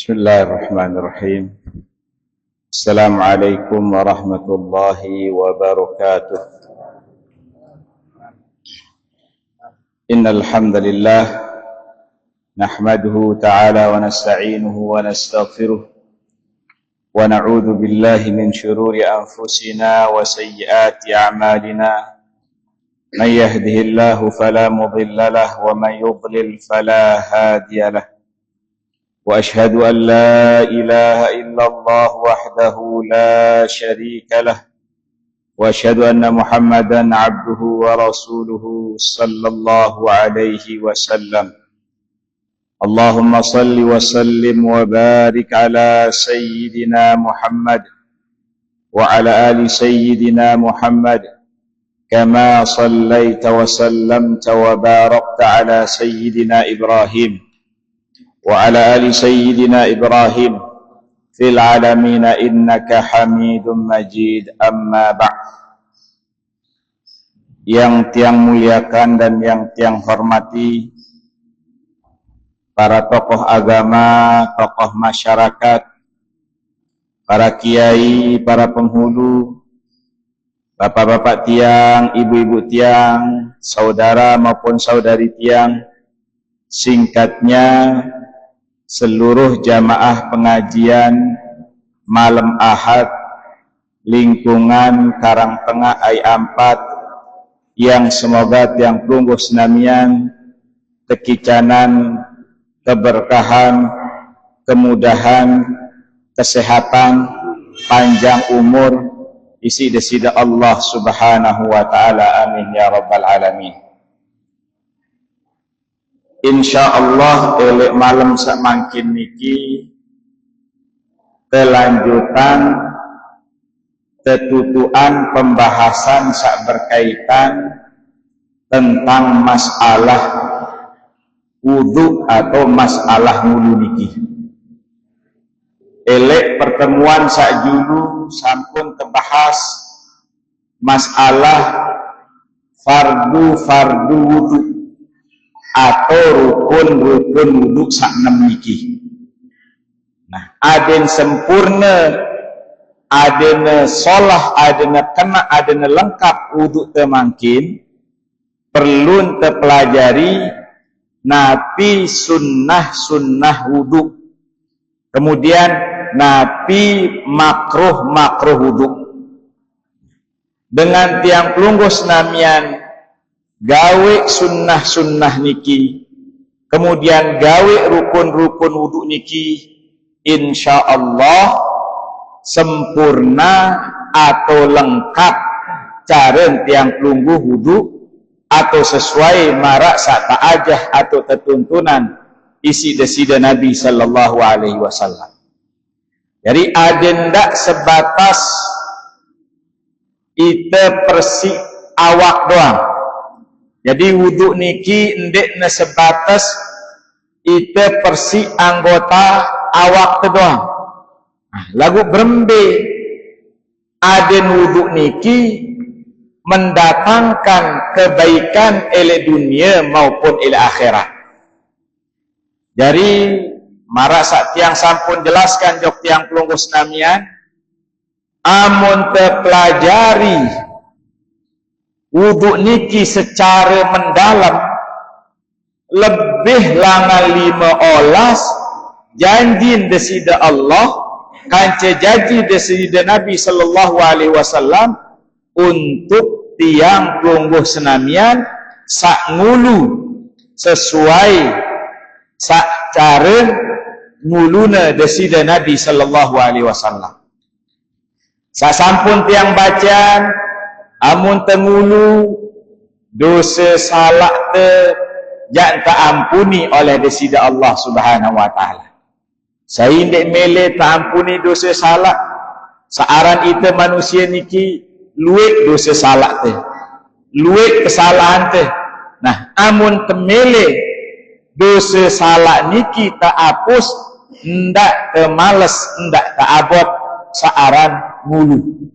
Bismillahirrahmanirrahim. Assalamualaikum warahmatullahi wabarakatuh. Innal hamdalillah nahmaduhu ta'ala wa nasta'inuhu wa nastaghfiruh wa na'udzu billahi min shururi anfusina wa sayyiati a'malina. Man yahdihillahu fala mudilla lahu wa man yudlil fala hadiya lahu. وأشهد أن لا إله إلا الله وحده لا شريك له وأشهد أن محمدا عبده ورسوله صلى الله عليه وسلم. اللهم صل وسلم وبارك على سيدنا محمد وعلى آل سيدنا محمد كما صليت وسلمت وباركت على سيدنا إبراهيم وعلى آل سيدنا إبراهيم في العالمين إنك حميد مجيد. أما بعد. Yang tiang muliakan dan yang tiang hormati para tokoh agama, tokoh masyarakat, para kiai, para penghulu, bapak-bapak tiang, ibu-ibu tiang, saudara maupun saudari tiang, singkatnya seluruh jamaah pengajian malam Ahad lingkungan Karangtengah AI4 yang semoga tiang pelungguh senamian kekicanan, keberkahan, kemudahan, kesehatan, panjang umur isi desida Allah subhanahu wa ta'ala, amin ya rabbal alamin. Insyaallah elek malam semakin niki kelanjutan ketutuan pembahasan sak berkaitan tentang masalah wudu atau masalah ngulu niki. Elek pertemuan sak julu sampun terbahas masalah fardu wudu atau rukun wudu sak 6 niki. Nah, aden sempurna, adena solah, adena kena, adena lengkap wudu temangkin, perlu terpelajari napi sunnah wudu. Kemudian napi makruh wudu. Dengan tiang pelungguh senamian gawe sunnah niki, kemudian gawe rukun wudu niki, insyaallah sempurna atau lengkap cara tiang pelungguh wudu atau sesuai marak sak ta'ajah atau ketuntunan isi desida Nabi sallallahu alaihi wasallam. Jadi adendak sebatas ite persik awak doang. Jadi wudu niki ndek na sebatas ite persik anggota awak doang. Nah, lagu berembe aden wudu niki mendatangkan kebaikan ele dunia maupun ele akhirat. Jadi marasak tiang sampun jelaskan jok tiang pelungguh senamian, amun terpelajari wudu niki secara mendalam lebih lama 15 janji desida Allah kanca janji desida Nabi sallallahu alaihi wasallam untuk tiang pelungguh senamian sak ngulu sesuai sak cara nguluna desida Nabi sallallahu alaihi wasallam. Sasampun tiang bacaan amun tengulu dosa salah jangan ampuni oleh desida Allah subhanahu wa ta'ala. Saya indek mele ampuni dosa salah searan itu manusia niki luik dosa salah luik kesalahan Nah, amun temele dosa salah niki tak hapus, ndak temales, ndak tak abot searan ngulu.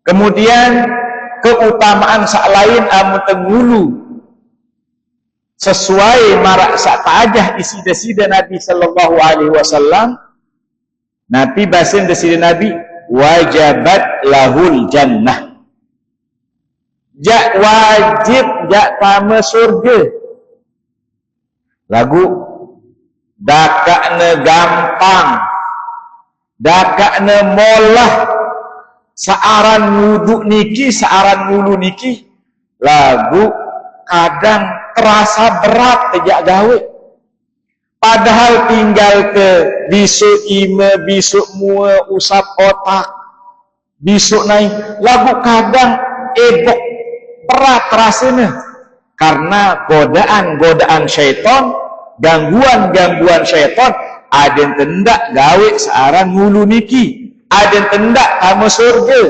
Kemudian keutamaan sak lain amun tengulu sesuai marak sak tajah isi desida Nabi sallallahu alaihi wasallam. Nabi bahasin desida Nabi wajabat lahul jannah. Jak wajib jak tama surga. Lagu dakakna gampang, dakakna molah, searan wuduk niki, searan mulu niki, lagu kadang terasa berat sejak gawe. Padahal tinggal ke besok ima, besok mua, usap otak, besok naik, lagu kadang ebok berat rasanya. Karena godaan-godaan syaitan, gangguan-gangguan syaitan, ada yang tendak gawe searan mulu niki, ada yang tendak sama surga,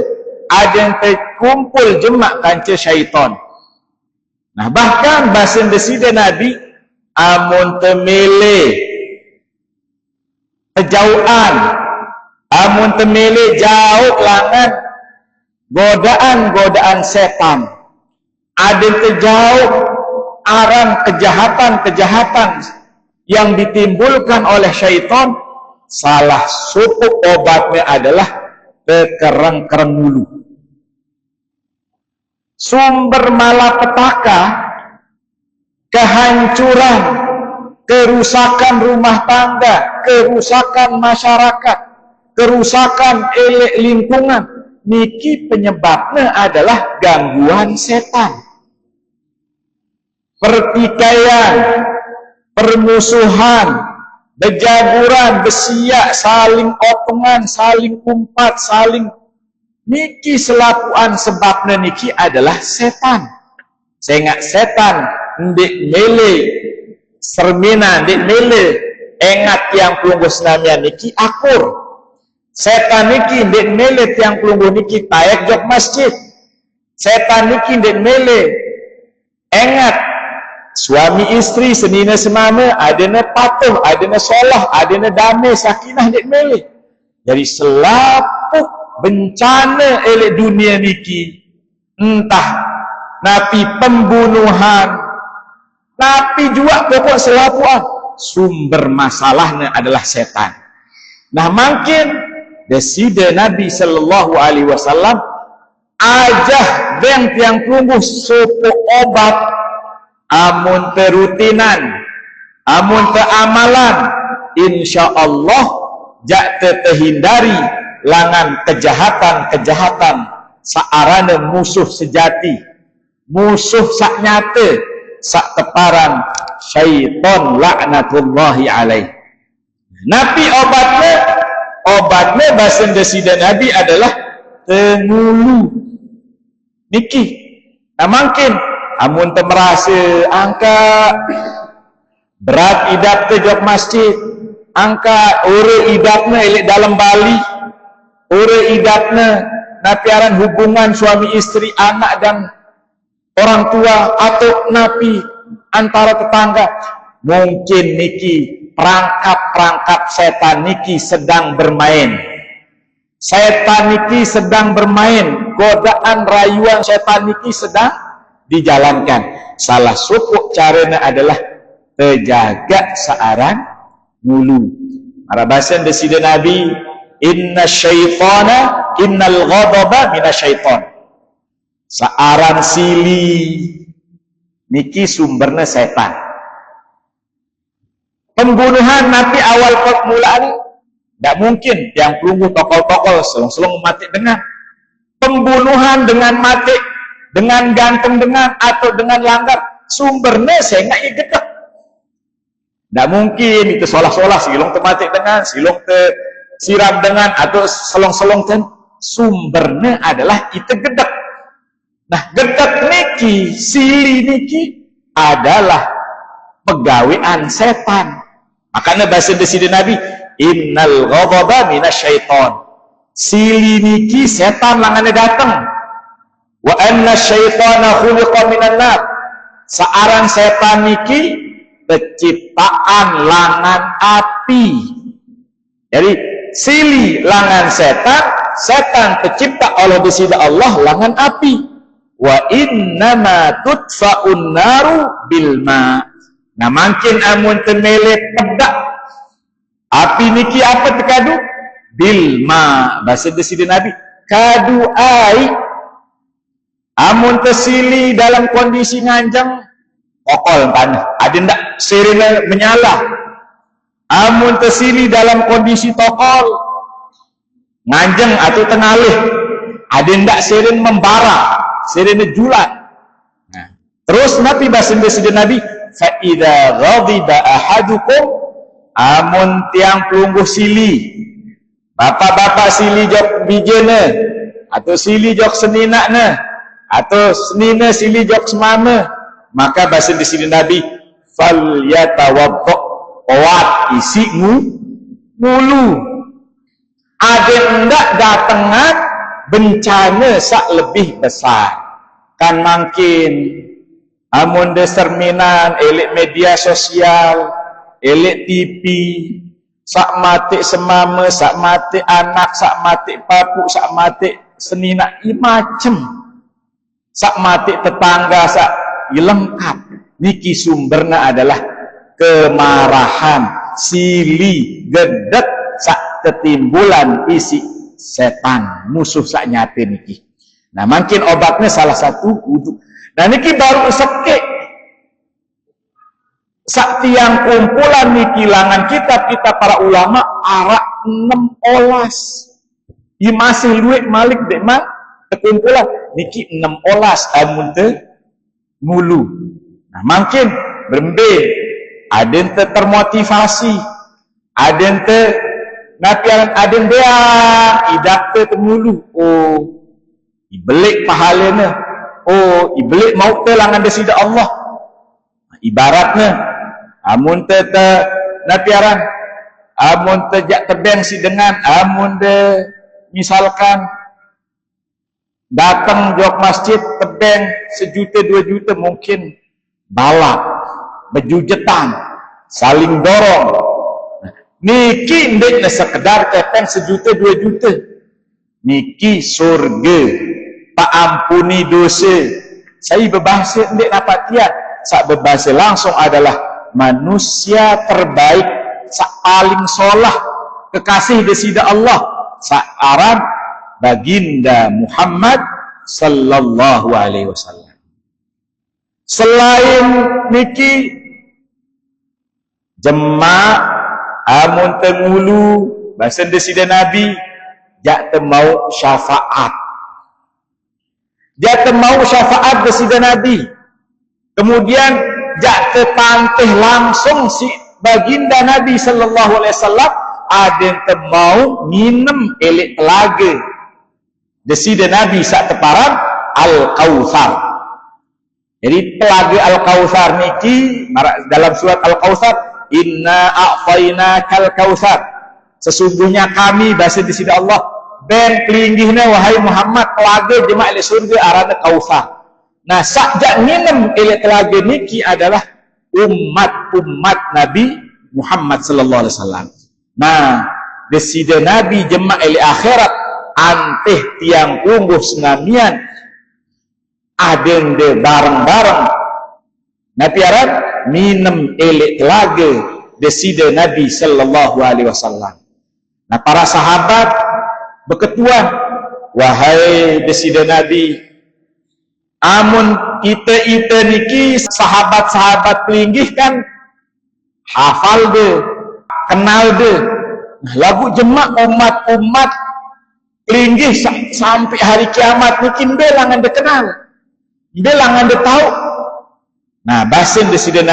ada yang terkumpul jemak kanca syaitan. Nah, bahkan bahasa desida Nabi, amun temele kejauhan, amun temele jauh langan godaan-godaan setan, ada yang terjauh aran kejahatan-kejahatan yang ditimbulkan oleh syaitan, salah satu obatnya adalah kekereng-kereng mulu. Sumber malapetaka, kehancuran, kerusakan rumah tangga, kerusakan masyarakat, kerusakan lingkungan, niki penyebabnya adalah gangguan setan. Pertikaian, permusuhan, bejaguran, besiak, saling otongan, saling umpat, saling niki selakuan sebabnya niki adalah setan. Sehingga setan ndik mele sermina, ndik mele engat yang pelungguh senamnya niki akur. Setan niki ndik mele tiang pelungguh niki tayak jok masjid. Setan niki ndik mele engat suami istri senina semama, adana patuh, adana solah, adana damai, sakinah ndik mele. Jadi selapuk bencana elek dunia niki, entah napi pembunuhan, napi juga pokok selapuan, sumber masalahnya adalah setan. Nah, makin desida Nabi sallallahu alaihi wasallam ajah den tiang pelungguh suku obat, amun terutinan, amun teramalan, insyaallah jak terhindari langan kejahatan-kejahatan searane musuh sejati, musuh sak nyata, sak teparan syaitan laknatullahi alaih. Nabi obatnya bahasa desida Nabi adalah tengulu niki. Nah, mungkin amun temerasa angka berat idap tejok masjid, angka ure idapna elek dalam Bali, ure idapna napiaran hubungan suami istri, anak dan orang tua, atau napi antara tetangga, mungkin niki perangkap-perangkap setan niki sedang bermain. Setan niki sedang bermain, godaan rayuan setan niki sedang dijalankan. Salah satu caranya adalah terjaga searan mulu. Marabasan desida Nabi, inna syaitana, innal ghadaba minasyaitan. Searan sili niki sumbernya setan. Pembunuhan Nabi awal permulaan tidak mungkin yang pelungguh tokol-tokol selong-selong mati dengan pembunuhan, dengan mati, dengan gantung dengan, atau dengan langgar, sumbernya saya nggak gedek. Tidak mungkin itu solah-solah silong tematik dengan, silong te siram dengan, atau selong-selong ten. Sumbernya adalah itu gedek. Nah, gedek niki, sili niki adalah pegawaian setan. Makanya bahasa desida Nabi, innal ghadaba minasyaiton. Sili niki setan langane datang. Wa anna syaitana khuliqa minan nar. Searan setan niki penciptaan langan api. Jadi sili langan setan, setan pencipta oleh desida Allah langan api. Wa innama tudfa'un naru bil ma. Nah makin amun temele pedak api niki apa terkadu bilma bahasa desida Nabi kadu ai amun tersili dalam kondisi nganjang kokol tanah ada ndak sirine menyala amun tersili dalam kondisi tokol nganjang atau tengalih ada ndak sirin membara sirine julat. Nah terus Nabi bahasa desida Nabi fa idza ghadiba ahadukum amun tiang pelungguh sili bapak-bapak sili jok bijene atau sili jok seninakna atau senina sili jok semama maka bahasa di sini Nabi fal yatawaddo kuat isi mulu ada ndak datengan bencana sak lebih besar kan makin amun deserminan elik media sosial elik TV sak mati semama sak mati anak sak mati papu sak mati senina macem sak mati tetangga sak lengkap niki sumberna adalah kemarahan sili gedek sak ketimbulan isi setan musuh sak nyate niki. Nah mungkin obatnya salah satu wudu. Nah niki baru sekek sak tiang kumpulan niki langan kita para ulama arak 16 i masih luwek malik dek mang kumpulan niki 16 amun te mulu. Nah mungkin berembe ada ente termotivasi ada ente napiaran ada dia idak te temulu oh ibelik pahalena oh ibelik mau te langan desida Allah ibaratnya amun te napiaran amun te jak tebeng si dengan amun de misalkan datang jok masjid tebeng 1 juta 2 juta mungkin balap bejujetan saling dorong niki ndek sekedar tepeng 1 juta 2 juta niki surga pak ampuni dosa saya berbahasa ndek dapat tiap sak berbahasa langsung adalah manusia terbaik sak paling solah kekasih desida Allah sak Arab baginda Muhammad sallallahu alaihi wasallam. Selain niki jemaah amun temulu bahasa desida Nabi jak temau syafaat. Jak temau syafaat desida Nabi. Kemudian jak tepanteh langsung si baginda Nabi sallallahu alaihi wasallam ada temau minum elik telaga desida Nabi sak teparan Al-Kautsar. Jadi telaga Al-Kautsar niki dalam surat Al-Kautsar inna a'tainakal kautsar sesungguhnya kami bahasa desida Allah ben kelinggihna wahai Muhammad telaga jemaah di surga arana Kautsar. Nah sakjak minum elik telaga niki adalah umat Nabi Muhammad sallallahu alaihi wasallam. Nah desida Nabi jemaah elik akhirat anteh tiang ungguh senamian adende bareng-bareng napiaran minum elik telaga desida Nabi sallallahu alaihi wasallam. Nah para sahabat berketuan wahai desida Nabi amun kita niki sahabat-sahabat pelinggih kan hafal de kenal de nah, lagu jemak umat-umat linggih sampai hari kiamat mungkin belangan dia kenal belangan dia tahu. Nah basin desida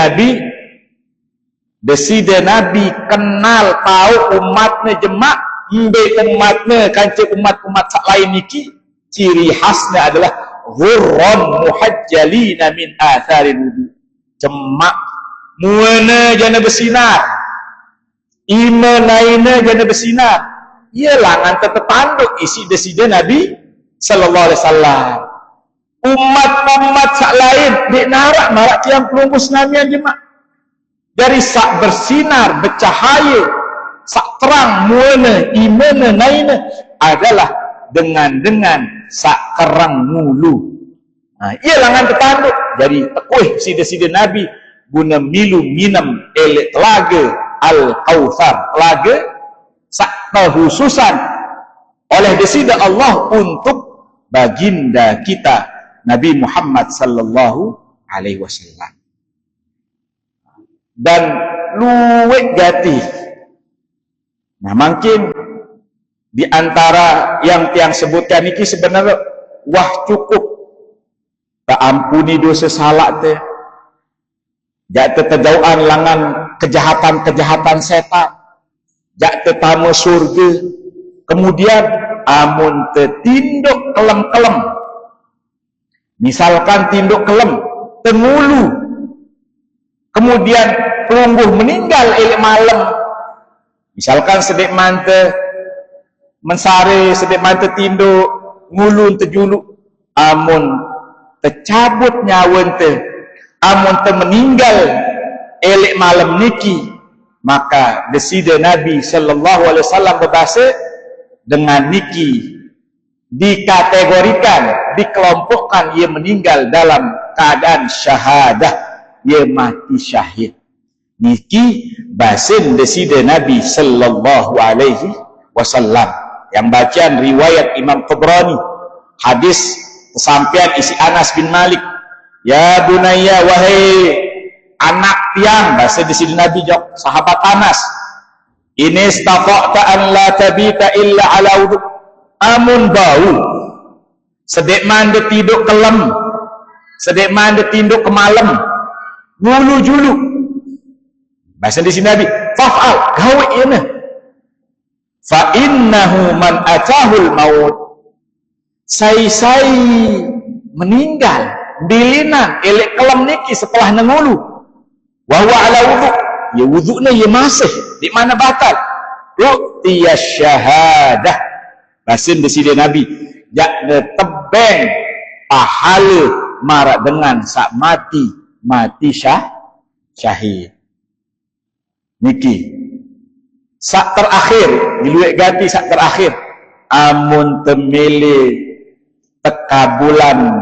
Nabi kenal tahu umatnya jemak mbe umatnya kance umat-umat sak lain niki ciri khasnya adalah ghurran muhajjalina min atharil wudu jemak muana jana bersinar ima lainnya jana bersinar ia langan tetepanduk isi desida Nabi sallallahu alaihi wasallam. Umat-umat sak lain dek marak tiang pelungguh senamian jemak dari sak bersinar bercahaya sak terang muana imana naina adalah dengan sak terang mulu. Nah ia langan tetanduk jadi tekuih si desida Nabi guna milu minam elek telaga Al-Kautsar, telaga sakta khususan oleh desida Allah untuk baginda kita Nabi Muhammad sallallahu alaihi wasallam. Dan luwek gati. Nah, mungkin di antara yang tiang sebutkan ini sebenarnya wah cukup tak ampuni dosa salah teh, jak terjauhan langan kejahatan-kejahatan setan, jak tetamu surga, kemudian amun tertinduk kelem-kelem, misalkan tinduk kelem tengulu, kemudian pelungguh meninggal elek malam, misalkan sedek mante mensare, sedek mante tinduk ngulun terjuluk, amun tercabut nyawa te, amun te meninggal elek malam niki, maka desida Nabi sallallahu alaihi wasallam berbahasa dengan niki dikategorikan, dikelompokkan ia meninggal dalam keadaan syahadah, ia mati syahid. Niki bahasan desida Nabi sallallahu alaihi wasallam yang bacaan riwayat Imam Tabrani, hadis kesampaian isi Anas bin Malik, ya bunayya, wahai anak tiang, bahasa di sini Nabi jawab sahabat Anas, ini istafa'ta an la tabita illa ala wudu, amun bau sedek mande tidur kelem, sedek mande tinduk ke malam ngulu julu, bahasa di sini Nabi fa'al gawe ini, fa innahu man atahul maut, sai meninggal bilinan elek kelam niki setelah nengulu wahwa ala wudu, ya wudu'nya ya masih di mana batal, ru'tiya syahadah, bahasan desida Nabi jakne tebeng pahala marak dengan sak mati syahid. Niki sak terakhir diluek ganti, sak terakhir amun temele tekabulan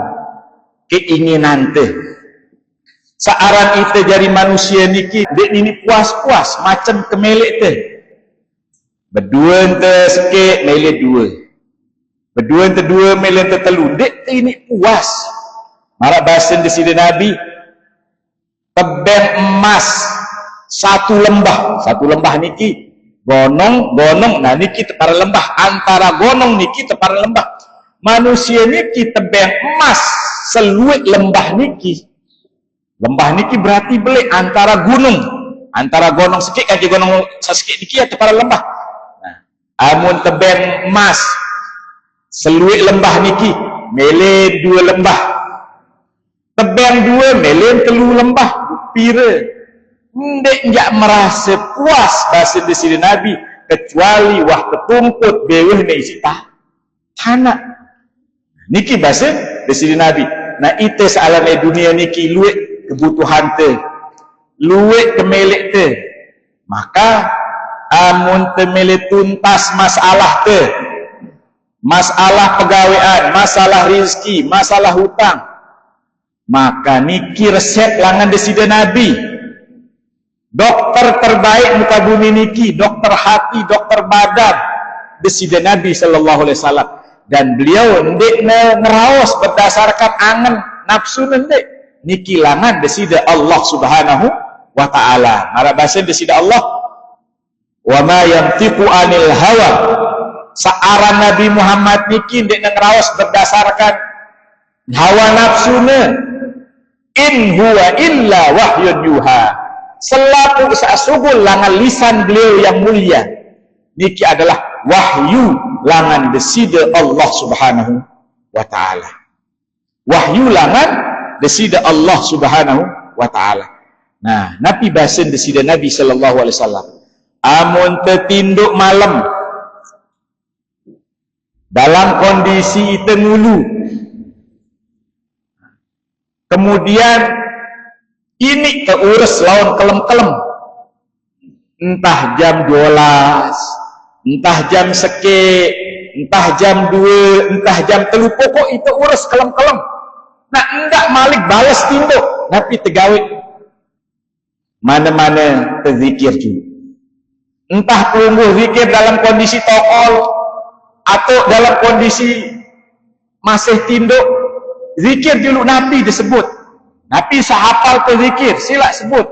keinginan teh, searan itu jadi manusia niki dek ini puas-puas macam kemelek teh, berdua teh sikit melek dua, berdua teh dua melek teh telu, dek ini puas. Marak bahasa di sini Nabi tebeng emas satu lembah niki gonong, nah niki tepara lembah, antara gonong niki tepara lembah, manusia niki tebeng emas seluit lembah niki berarti beli antara gonong sikit kaki gonong sasikit niki ya tepara lembah. Nah, amun tebeng emas seluit lembah niki mele dua lembah, tebeng dua mele telu lembah, pira ndek enggak merasa puas bahasa di sini Nabi kecuali wah ketumput beweh ne isi tanah niki bahasa di sini Nabi. Nah itu sealam dunia niki luwek kebutuhan te, luwek kemelek te, maka amun temelek tuntas masalah te, masalah pegawaian, masalah rizki, masalah hutang, maka niki resep langan desida Nabi. Dokter terbaik muka bumi niki, dokter hati, dokter badan, desida Nabi sallallahu alaihi wasallam, dan beliau ndek ngeraos berdasarkan angen nafsu ndek niki langan desida Allah subhanahu wa ta'ala. Mara bahasa desida Allah, wa ma yantiqu anil hawa, searan Nabi Muhammad niki ndek ngeraos berdasarkan hawa nafsuna, in huwa illa wahyun yuha, selaku sasugul langan lisan beliau yang mulia niki adalah wahyu langan desida Allah subhanahu wa ta'ala, wahyu langan desida Allah subhanahu wa ta'ala. Nah, Nabi bahasan desida Nabi sallallahu alaihi wasallam, amun tertinduk malam dalam kondisi tengulu, kemudian ini keurus lawan kelem-kelem, entah jam 12, entah jam seke, entah jam 2, entah jam 3, pokok itu urus kelem-kelem. Nah enggak malik balas tinduk, tapi tegawe mana-mana terzikir juga. Entah pelungguh zikir dalam kondisi tokol atau dalam kondisi masih tinduk, zikir dulu Nabi disebut. Nabi sehafal terzikir, sila sebut.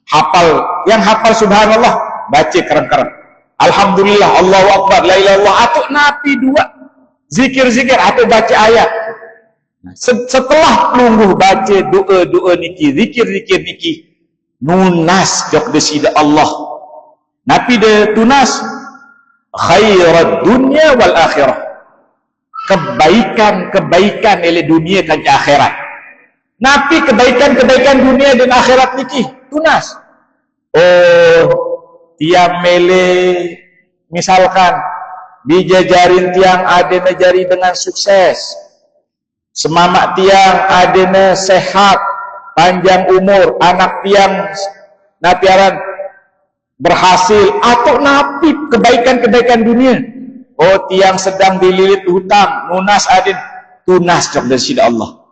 Hafal, yang hafal subhanallah, baca kereng-kereng. Alhamdulillah, Allahu Akbar, la ilaha illallah, atau Nabi dua. Zikir-zikir atau baca ayat. Setelah pelungguh baca doa-doa niki, zikir-zikir niki, nunas jok desida Allah. Nabi de tunas khairat dunia wal akhirah. Kebaikan-kebaikan oleh dunia dan akhirat. Nabi kebaikan-kebaikan dunia dan akhirat niki tunas. Oh, tiang mele misalkan dijajarin tiang adena jari dengan sukses. Semamak tiang adena sehat, panjang umur, anak tiang napiaran berhasil, atau napi kebaikan-kebaikan dunia. Oh, tiang sedang dililit hutang, nunas adin, tunas cok dari sida Allah.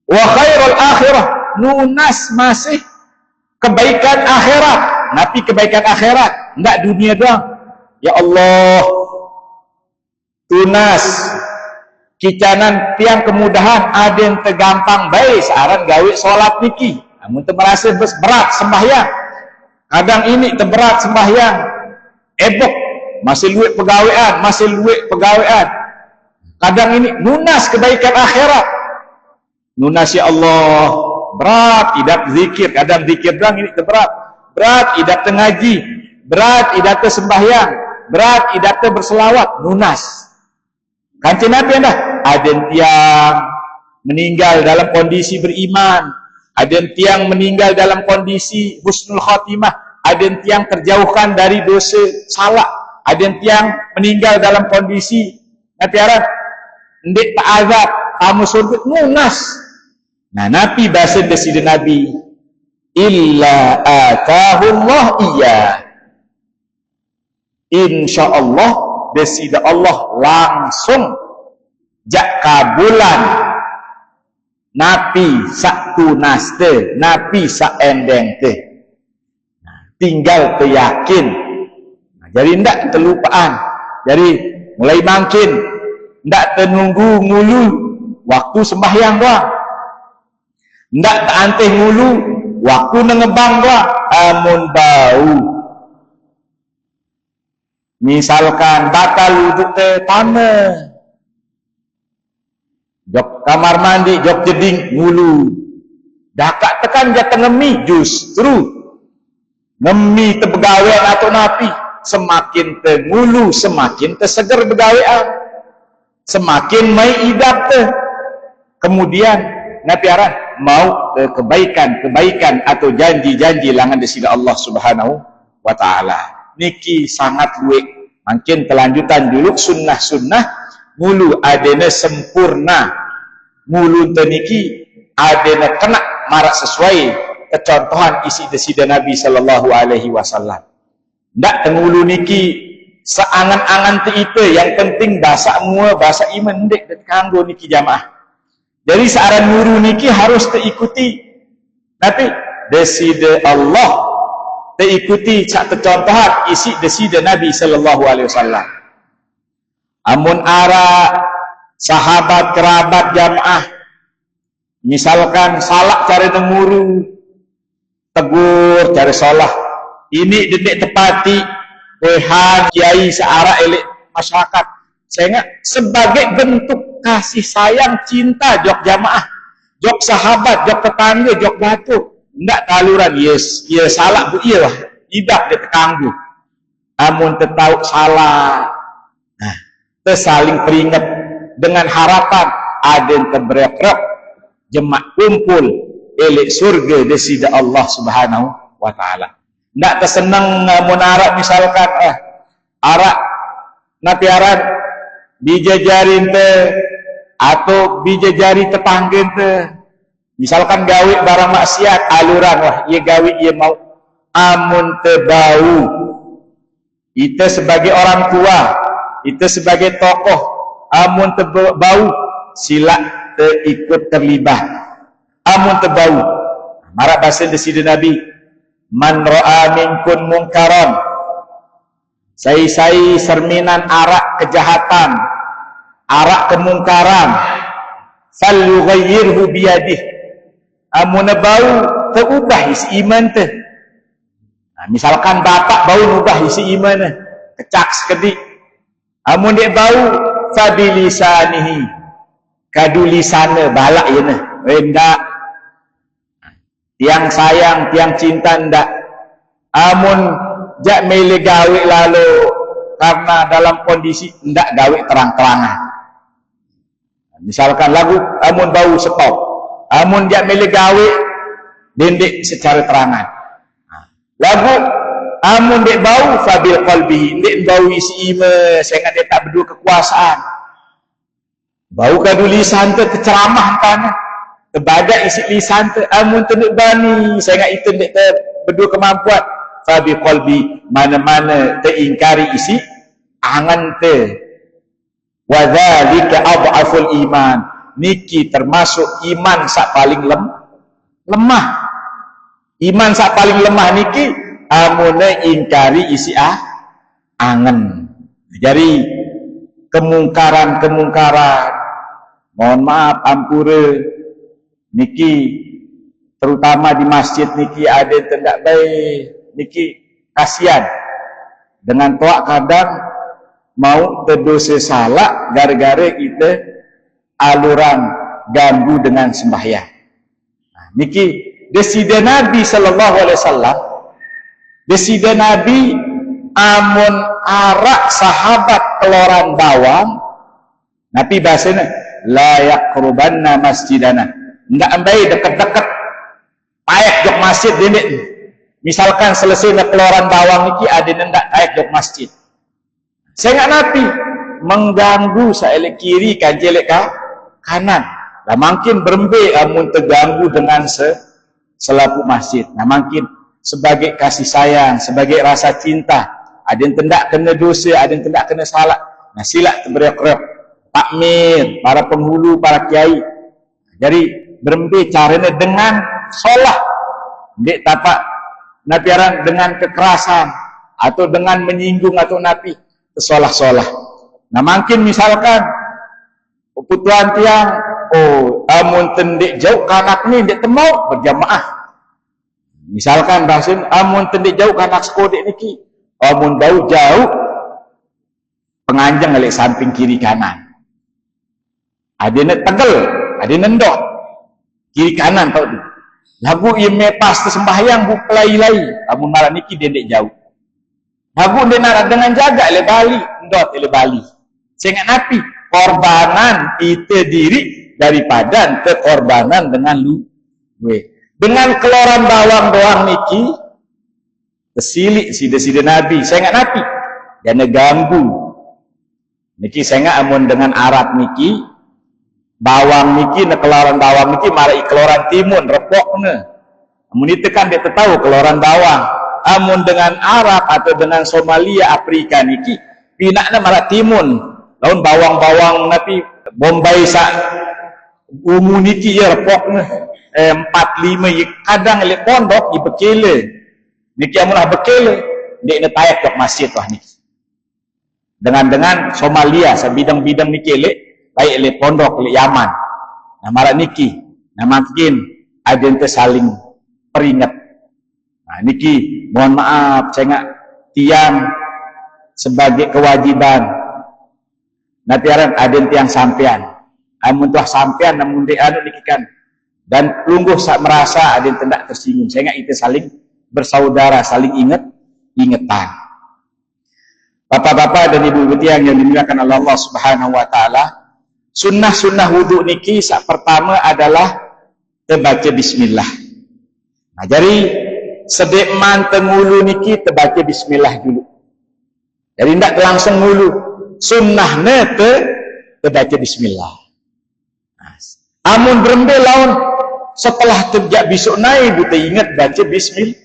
Wa khairul akhirah, nunas masih kebaikan akhirat. Napi kebaikan akhirat, enggak dunia doang. Ya Allah, tunas kicanan tiang kemudahan aden tergampang baik searan gawe sholat niki. Namun merasa berat sembahyang. Kadang ini terberat sembahyang, ebok, masih luwek pegawaian. Kadang ini nunas kebaikan akhirat. Nunas ya Allah, berat idat zikir, kadang zikir doang ini terberat. Berat idat ngaji, berat idat sembahyang, berat idat berselawat, nunas. Kanci Nabi anda, ada tiang meninggal dalam kondisi beriman. Ada tiang meninggal dalam kondisi husnul khotimah, ada tiang terjauhkan dari dosa salah, ada tiang meninggal dalam kondisi napiaran ndik ta'azab, kamu surga, nunas. Nah, Nabi bahasa desida Nabi, illa atahullah iya, insyaallah desida Allah langsung jak kabulan Nabi sak tunas te, Nabi sak endeng te. Nah, tinggal teyakin. Nah, jadi ndak terlupaan. Jadi mulai makin ndak tenunggu ngulu waktu sembahyang doang. Ndak teanteh ngulu waktu nengebang doang. Amun bau. Misalkan batal wudhu te tanah. Jok kamar mandi, jok jeding, ngulu. Dakak tekan jatuh ngemi, justru ngemi tebegawaian atau napi. Semakin ngulu, semakin seger begawaian. Semakin mai idap te. Kemudian, napiaran mau kebaikan atau janji-janji langan desida Allah subhanahu wa ta'ala. Niki sangat luwek. Makin kelanjutan dulu sunnah-sunnah. Mulu adena sempurna, mulu teniki adena kena marak sesuai kecontohan isi desida Nabi sallallahu alaihi wasallam. Ndak tengulu niki seangan-angan te itu, yang penting bahasa mua bahasa iman ndek kanggo niki jamaah. Jadi searan muru niki harus teikuti, tapi desida Allah teikuti cak kecontohan isi desida Nabi sallallahu alaihi wasallam. Amun ara sahabat kerabat jamaah misalkan salah cari nemuru, tegur cari salah, ini detik tepati wehan kiai searah elik masyarakat, sehingga sebagai bentuk kasih sayang cinta jok jamaah, jok sahabat, jok tetangga, jok batu, ndak taluran yes salah bu iya lah, tidak ditanggu. Amun tetau salah, nah tersaling peringat dengan harapan ada yang terberek jemaah kumpul elik surga desida Allah subhanahu wa ta'ala. Ndak tersenang menarak misalkan arak napiaran bijajarin te atau bijajari tetangga te, misalkan gawe barang maksiat aluran, wah ia gawe ia mau, amun tebau itu sebagai orang tua, itu sebagai tokoh, amun terbau sila ikut terlibat. Amun terbau marak bahasa desida Nabi, Man ra'a minkum munkaran, sai cerminan arak kejahatan, arak kemungkaran, falyughayyirhu biyadih, amun bau terubah isi iman tu. Misalkan bapak bau ubah isi iman tu, kecak sekedik. Amun dia bau fabilisanihi, kadu lisana balak ye nah. Ndak tiang sayang, tiang cinta ndak. Amun jak mele gawe lalu karena dalam kondisi ndak gawe terang-terangan. Misalkan lagu amun bau stop, amun jak mele gawe dendek secara terangan. Lagu amun dek bau fabil qalbi, dek bau isi ima sehingga dia tak berdua kekuasaan. Bau kadu lisan tu keceramah tanah. Kebadak isi lisan tu amun tenduk bani sehingga itu dek berdua kemampuan. Fabil qalbi, mana-mana teringkari isi angan tu. Wa dzalika adhaful iman. Niki termasuk iman sak paling lemah. Iman sak paling lemah niki amune ingkari isi angen. Jadi kemungkaran, mohon maaf ampura niki terutama di masjid niki ada tendak baik niki kasihan dengan tuak kadang mau terdosa salah gara-gara kita aluran ganggu dengan sembahyang. Niki desida Nabi sallallahu alaihi wasallam, desida Nabi amun arak sahabat keloran bawang, Nabi bahasanya la yaqrubanna masjidana, ndak ambai dekat-dekat paek jok masjid dindek. Misalkan selesai nak keloran bawang niki ada ndak paek jok masjid. Saya Nabi mengganggu saelek kiri kanjelek kanan. Lah makin berembe amun terganggu dengan selaku masjid. Nah makin sebagai kasih sayang, sebagai rasa cinta, ada yang tendak kena dosa, ada yang tendak kena salah. Nah silak terberiak-riak Pak Mir, para penghulu, para kiai. Jadi berembe caranya dengan solah, dek tapak napiaran dengan kekerasan atau dengan menyinggung atau napi kesolah-solah. Nah makin misalkan kebutuhan tiang, oh amun tendek jauh kanak ni dek temau berjamaah. Misalkan bahasin amun tendek jauh kanak sekodek niki, amun bau jauh penganjang oleh samping kiri kanan. Ada nak tegel, ada nendok kiri kanan tau tu. Lagu ia mepas tersembahyang bu pelai-lai, amun malam niki dia dek jauh. Lagu dia nak dengan jaga oleh Bali, ndot oleh Bali. Sehingga napi korbanan kita diri daripada terkorbanan dengan lu. Dengan keloran bawang doang niki tersilik sida-sida Nabi. Saya ingat Nabi dan ganggu. Niki saya ingat amun dengan Arab niki bawang niki na keloran bawang niki marai keloran timun repokna. Amun itu kan dia tahu keloran bawang. Amun dengan Arab atau dengan Somalia, Afrika niki pinakna marai timun. Laun bawang-bawang napi Bombay sa umu niki ya repokna 4-5 kadang le pondok di bekele. Niki amunah bekele dek ne tayak dok masjid lah niki. Dengan Somalia sebidang-bidang niki le baik le pondok le Yaman. Nah marak niki, nah makin ada yang saling peringat. Nah niki mohon maaf saya nggak tiang sebagai kewajiban. Nanti ada yang sampean. Amun tuah sampean namun dia anu nikikan dan lungguh sak merasa ada yang tidak tersinggung. Saya ingat itu saling bersaudara, saling ingetan. Bapak-bapak dan ibu-ibu yang dimuliakan oleh Allah Subhanahu wa taala, sunnah wudu niki sak pertama adalah terbaca bismillah. Nah, jadi sedek man tengulu niki terbaca bismillah dulu. Jadi tidak langsung ngulu. Sunnahnya terbaca bismillah. Amun berembe laun setelah terjak besok naik kita ingat baca bismillah,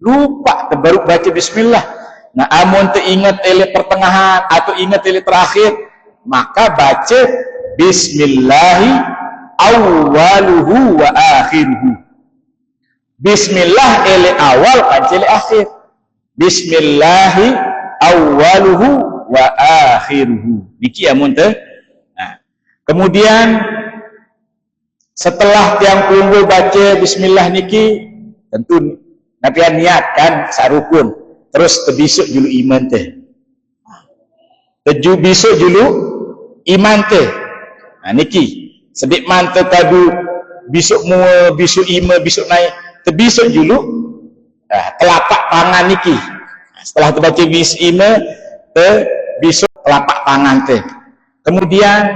lupa baru baca bismillah. Nah amun teringat ele pertengahan atau ingat ele terakhir, maka baca bismillahi awwaluhu wa akhiruhu. Bismillah ele awal kancil akhir. Bismillahi awwaluhu wa akhiruhu. Niki amun teh. Nah, kemudian setelah tiang kunggul baca bismillah niki tentu napian niatkan sarukun terus tebisuk julu iman teh. Teju bisuk julu iman teh. Nah niki sedik man teh kadu bisuk mua bisuk ima bisuk naik tebisuk julu telapak tangan niki. Setelah terbaca bismillah bisuk telapak tangan teh. Kemudian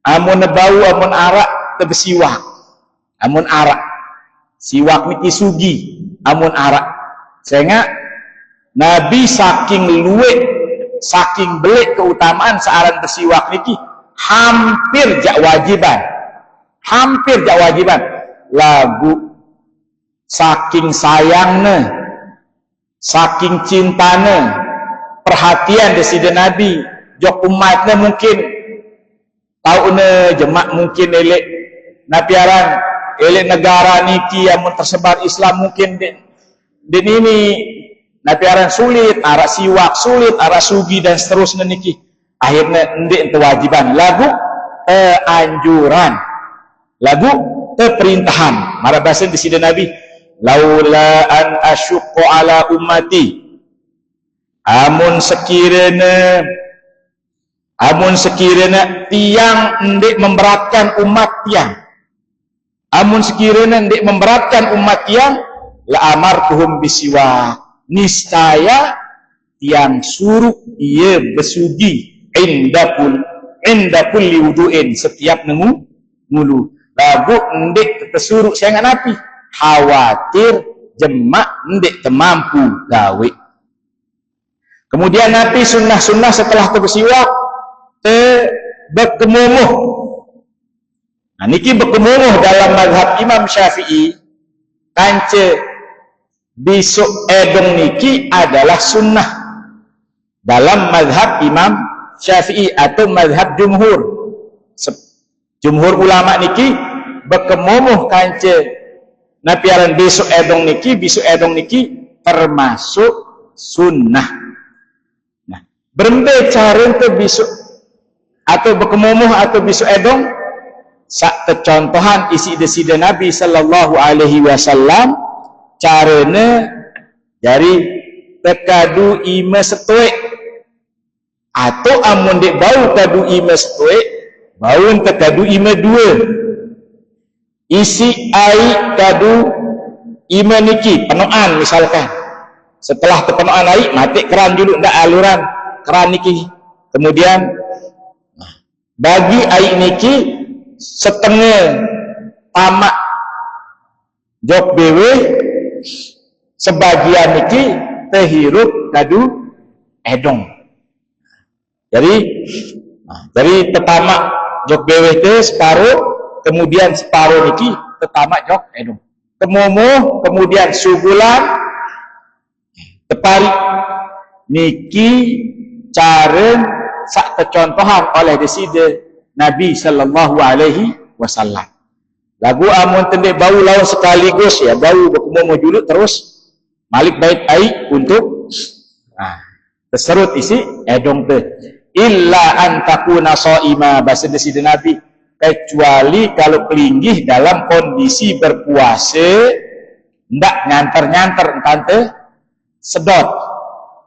amun bau amun arak terbesiwak. Amun arak siwak niki sugi amun arak. Sehingga Nabi saking luwek saking belik keutamaan searan bersiwak niki hampir jak wajiban. Hampir jak wajiban. Lagu saking sayangnya saking cintanya perhatian desida Nabi jok umatnya mungkin tahu ne jemak mungkin elek napiaran elek negara niki yang tersebar Islam mungkin den ini napiaran sulit arah siwak sulit arah sugi dan seterusnya niki akhirnya ndek kewajiban lagu anjuran lagu perintahan marah bahasa desida Nabi laula an asyuqqu ala ummati amun sekiranya tiang ndik memberatkan umat tiang amun sekiranya ndik memberatkan umat tiang la amartuhum bisiwak niscaya tiang suruh ia besugi inda kulli wudu'in setiap nemu mulu lagu ndik tersuruh saya napi khawatir jemak ndik temampu gawe. Kemudian Nabi sunnah-sunnah setelah bersiwak berkemunuh. Nah niki berkemunuh dalam mazhab Imam Syafi'i kance bisuk edong niki adalah sunnah dalam mazhab Imam Syafi'i atau mazhab jumhur. Jumhur ulama niki berkemunuh kance napiaran bisuk edong niki termasuk sunnah. Nah, berembe cara ke bisuk atau berkemunuh atau bisuk edong sak kecontohan isi desida Nabi sallallahu alaihi wasallam carane dari tekadu ima setuek atau amun dek bau kadu ima setuek bau tekadu ima dua isi air kadu ima niki penuhan misalkan setelah penuhan air mati keran dulu ndak aluran keran niki kemudian bagi air niki setengah tamak jok bewe sebagian niki terhirup kadu edong jadi tetamak jok bewe itu separuh kemudian separuh niki tetamak jok edong kemumu kemudian subulan tepari niki cara sak kecontohan oleh deside Nabi sallallahu alaihi wasallam. Lagu amun tendek bau lawan sekaligus ya bau berkemumu dulu terus malik baik air untuk terserut isi edong teh illa an takuna shaima bahasa deside Nabi kecuali kalau kelinggih dalam kondisi berpuasa ndak nyanter-nyanter entante sedot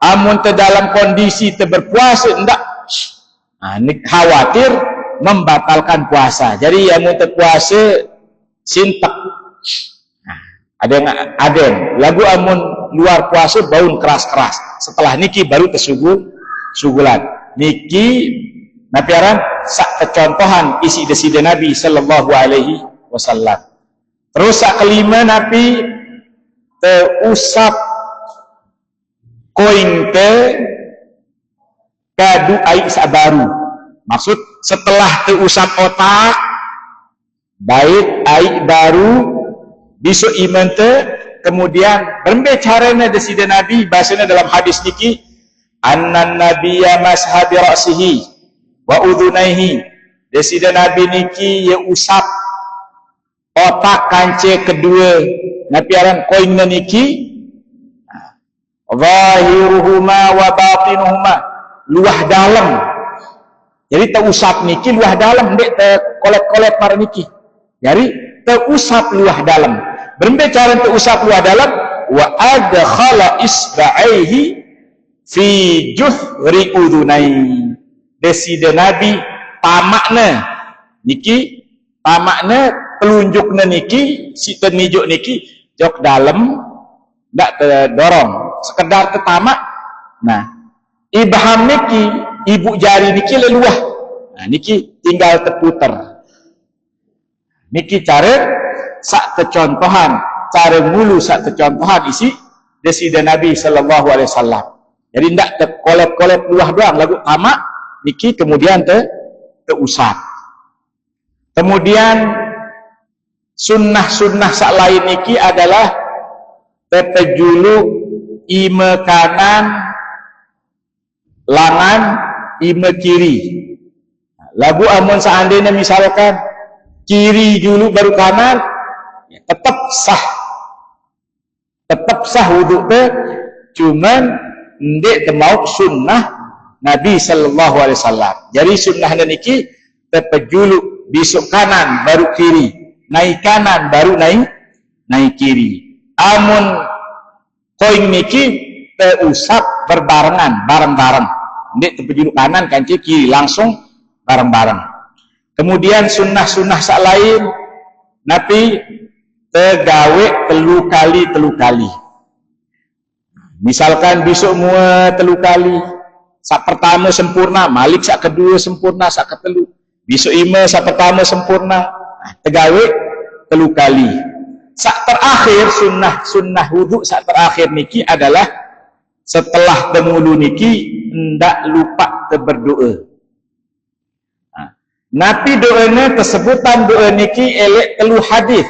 amun te dalam kondisi te berpuasa ndak khawatir membatalkan puasa jadi amun te puasa sintek ada yang lagu amun luar puasa baun keras-keras setelah niki baru sugulan niki napiaran sak kecontohan isi desida Nabi sallallahu alaihi wasallam. Terus sak kelima Nabi usap koin kadu air sabaru. Maksud setelah usap otak baik air baru besok iman kemudian berembe caranya desida Nabi bahasanya dalam hadis niki annan nabiyya mashabi ra'sihi wa udhunaihi desida Nabi niki ya usap otak kance kedua napi aran koin niki zahiruhuma wa batinuhuma, luah dalam. Jadi terusap niki luah dalam, dek terkolek-kolek mar niki. Jadi terusap luah dalam. Berembe cara terusap luah dalam, wa adkhala isba'aihi fi juhri udhunai. Deside Nabi tamakna niki, tamakna telunjukna niki, si tenijuk niki jok dalam, ndak terdorong, sekedar tertamak. Nah, ibham niki, ibu jari niki leluah. Nah, niki tinggal terputar. Niki cara sak tercontohan, cara mulu sak tercontohan isi deside Nabi sallallahu alaihi wasallam. Jadi ndak terkolep-kolep luah doang, lagu tamak niki kemudian terusap. Kemudian sunnah-sunnah sak lain niki adalah tetejulu ime kanan langan ime kiri. Lagu amun seandainya misalkan kiri dulu baru kanan, ya, tetap sah wuduk teh, cuman ndek temau sunnah Nabi sallallahu alaihi wasallam. Jadi sunnah niki tepejulu bisuk kanan baru kiri, naik kanan baru naik kiri. Amun koin niki terusap berbarengan, bareng-bareng. Ndek tepejulu kanan kanci kiri, langsung bareng-bareng. Kemudian sunnah-sunnah sak lain Nabi tegawe telu kali. Misalkan besok mua telu kali, sak pertama sempurna, malik sak kedua sempurna, sak ketelu. Besok ima sak pertama sempurna, tegawe telu kali. Sak terakhir sunnah wudu sak terakhir niki adalah setelah temulu niki ndak lupa berdoa. Nabi doanya tersebutan doa niki elek telu hadis.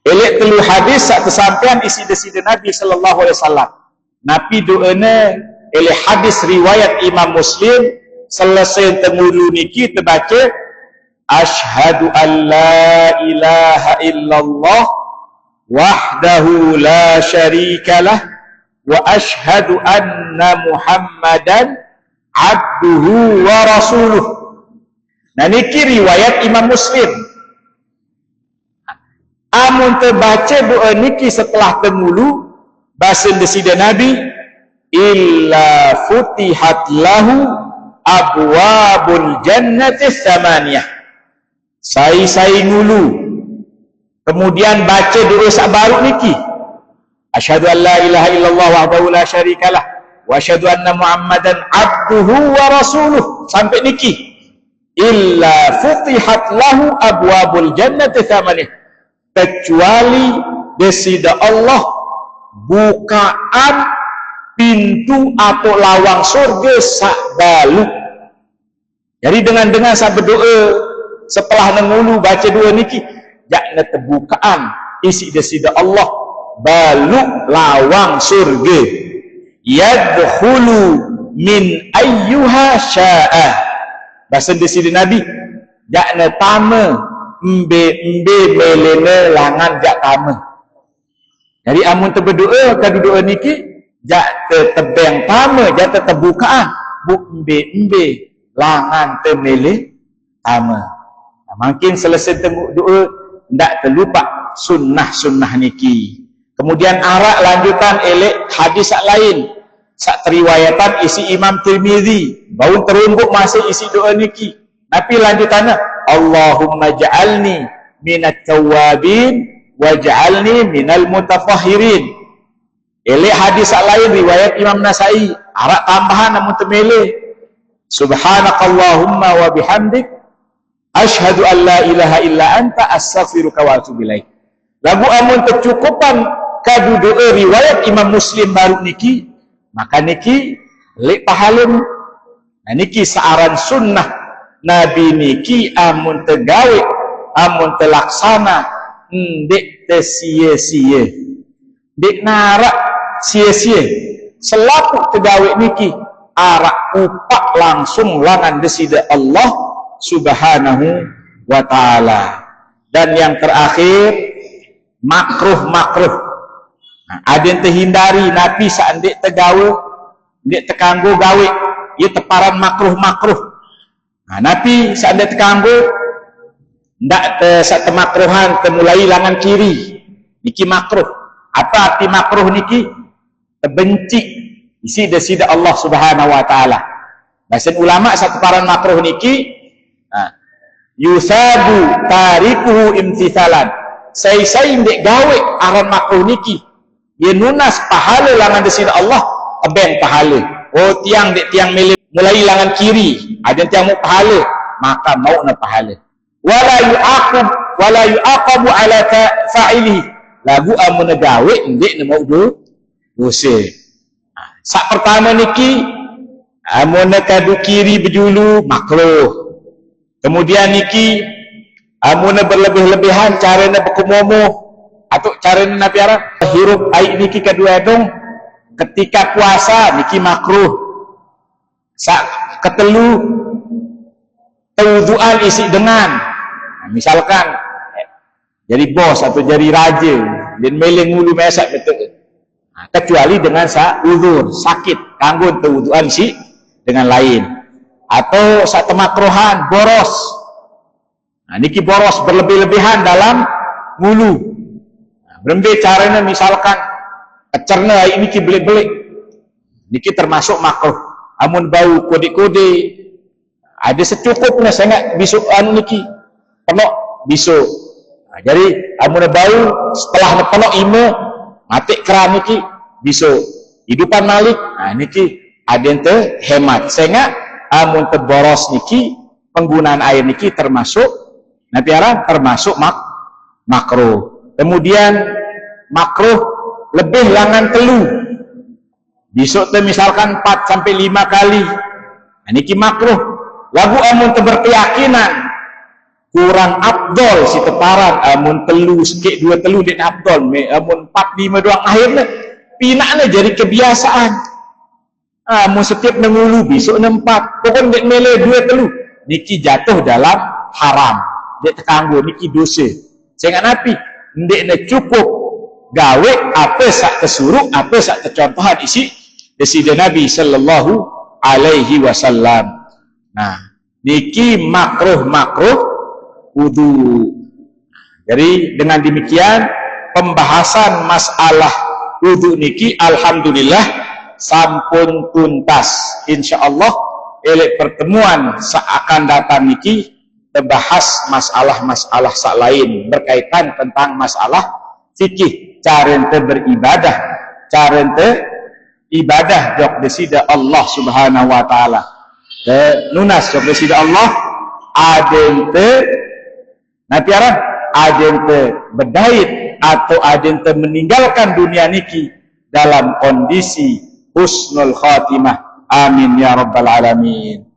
Elek telu hadis sak tersampaian isi deside Nabi sallallahu alaihi wasallam. Nabi doanya elek hadis riwayat Imam Muslim, selesai temulu niki terbaca asyhadu an la ilaha illallah wahdahu la syarikalah wa asyhadu anna Muhammadan abduhu wa rasuluh. Nah niki riwayat Imam Muslim. Amun terbaca doa niki setelah temulu, bahasa deside Nabi, illa futihat lahu abwabul jannati tsamaniyah. Sai ngulu. Kemudian baca doa sak baru niki. Asyhadu an la ilaha illallah wahdahu la syarikalah wa asyhadu anna Muhammadan abduhu wa rasuluh. Sampai niki. Illa futihat lahu abwabul jannati tsamaniyah, kecuali desida Allah bukaan pintu atau lawang surga sak balu. Jadi dengan sak berdoa setelah nengulu baca doa niki, jakna terbukaan isi desida Allah balu lawang surga, yadkhulu min ayyuha sya'a. Bahasa deside Nabi, jakna tama embe melene langan jak tama. Jadi amun terberdoa kadu doa niki jak tebeng tama, jak terbukaan bu embe langan temele tama. Nah, makin selesai doa ndak terlupa sunnah niki. Kemudian arak lanjutan elek hadis lain. Sak teriwayatan isi Imam Tirmizi, bau terumbuk masih isi doa niki. Tapi lanjutannya, Allahumma ja'alni minat tawabin waj'alni minal mutafakhirin. Elek hadis lain riwayat Imam Nasai, arak tambahan namun temele. Subhanakallahumma wa bihamdik asyhadu an la ilaha illa anta astaghfiruka wa atubu ilaik. Lagu amun tercukupan kadu doa riwayat Imam Muslim baru niki, maka niki lek pahalun. Nah niki searan sunnah Nabi niki amun tegawe, amun telaksana, ndek tesie-sie, ndek narak sie-sie. Selaku tegawe niki arak upak langsung langan desida Allah subhanahu wa ta'ala. Dan yang terakhir makruh. Ada yang terhindari Nabi seandainya tergawe, dia terkanggu gawe, ia teparan makruh. Nabi seandainya terkanggu, ndak termakruhan termulai langan kiri, niki makruh. Apa arti makruh niki? Terbenci isi desida Allah Subhanahu wa taala. Bahasa ulama satu paran makruh niki yusabu tarikuhu imtithalan. Saya ndek gawe aran makruh niki. Dia nunas pahala langan desida Allah, abeng pahala. Oh tiang dek tiang mulai langan kiri, ada tiang mau pahala, maka mau na pahala. Wala yuaqabu ala fa'ilihi. Lagu amun gawe ndek na mau dosa. Sak pertama niki amun kadu kiri berjulu makruh. Kemudian niki amun berlebih-lebihan carana berkumomo atau carana Nabi Arab hirup air niki kedua dong ketika puasa niki makruh. Sak ketelu tawuduan isi dengan misalkan jadi bos atau jadi raja dan meleng mulu mesak betul. Kecuali dengan uzur sakit kanggo tawuduan isi dengan lain atau sak temakruhan boros. Niki boros berlebih-lebihan dalam mulu. Berembe caranya misalkan kecerna ini ki belik-belik niki termasuk makruh. Amun bau kode-kode ada secukupnya sangat bisu niki penuh bisu. Jadi amun bau setelah penuh ime mati keran niki bisu hidupan malik. Niki ada yang hemat sangat amun terboros niki penggunaan air niki termasuk Nabi Arab termasuk makruh. Kemudian makruh lebih langan telu. Besok tu misalkan 4 sampai 5 kali. Niki makruh. Lagu amun berkeyakinan kurang abdol si teparan amun telu sikit 2 telu dia abdol. Amun 4 5 doang akhirnya pinaknya jadi kebiasaan. Amun setiap nengulu besok 4 pokoknya dia mele 2 telu. Niki jatuh dalam haram. Dia terkanggu niki dosa. Saya ingat Nabi ndek cukup gawe apa sak tersuruh apa sak tercontohan isi desida Nabi sallallahu alaihi wasallam. Nah niki makruh wudu. Jadi dengan demikian pembahasan masalah wudu niki alhamdulillah sampun tuntas. Insyaallah elek pertemuan akan datang niki terbahas masalah-masalah sak lain berkaitan tentang masalah fikih, cara ente beribadah, cara ente ibadah jok desida Allah Subhanahu wa taala. Nunas jok desida Allah adente Nabi Arab adente berdait atau adente meninggalkan dunia niki dalam kondisi husnul khatimah. Amin ya rabbal alamin.